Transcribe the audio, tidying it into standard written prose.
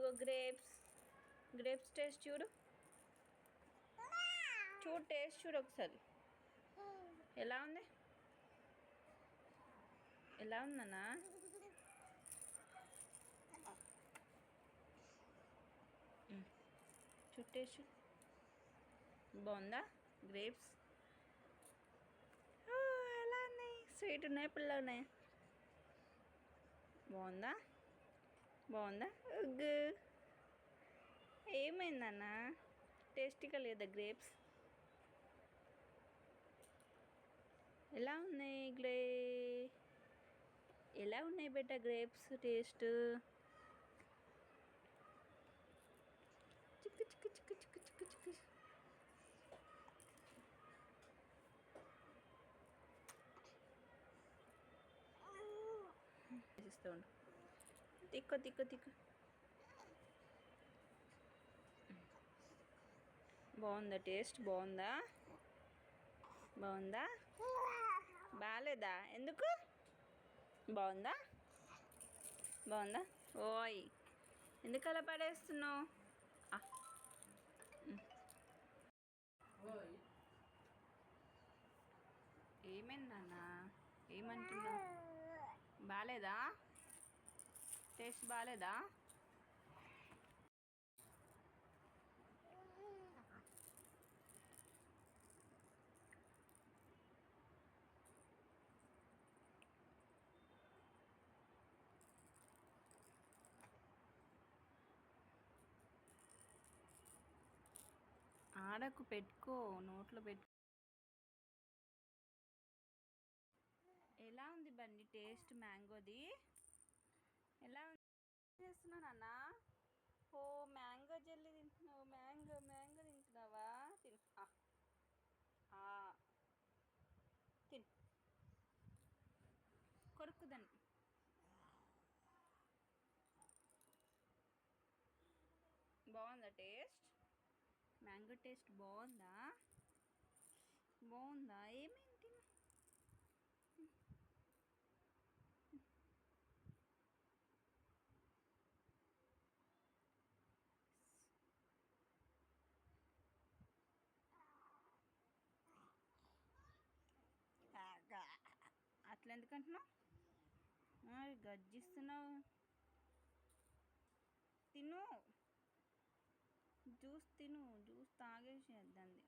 ఇదిగో grapes. Grapes taste చూడు. చూడు టేస్ట్ చూడు ఒకసారి. ఎలా ఉంది? ఎలా ఉందన్నా? చూడు టేస్ట్ చూడు. బాగుందా గ్రేప్స్? ఎలా ఉన్నాయి? స్వీట్ ఉన్నాయి, పుల్ల ఉన్నాయి. బాగుందా? బాగుందా? ఉగ్గు ఏమైందన్నా? టేస్టీగా లేదా గ్రేప్స్? ఎలా ఉన్నాయి ఎలా ఉన్నాయి బెట్ట గ్రేప్స్ టేస్ట్? చిక్కు చిక్కు చిక్కు చిక్కు చిక్కు చిక్కు చేస్తూ ఉండు. తిక్కు తిక్కు తిక్కు. బాగుందా టేస్ట్? బాగుందా? బాగుందా? బాగాలేదా? ఎందుకు? బాగుందా? బాగుందా? ఓయ్ ఎందుకు అలా పడేస్తున్నావు? ఏమైందన్నా? ఏమంటున్నావు? బాగాలేదా? టేస్ట్ బాగాలేదా? ఆడకు, పెట్టుకో, నోట్లో పెట్టుకో. ఎలా ఉంది బండి టేస్ట్ మ్యాంగోది? ఎలా చేస్తున్నాను అన్న? ఓ మ్యాంగో జెల్లీ తింటున్నావు? మ్యాంగో తింటున్నావా? తిను తిను, కొరుకుదాన్ని. బాగుందా టేస్ట్? మ్యాంగో టేస్ట్ బాగుందా? బాగుందా? ఏమైంది? తిను. అట్లా ఎందుకంటున్నావు? గర్జిస్తున్నావు. తిను, జ్యూస్ తిను, జ్యూస్ తాగేసేద్దండి.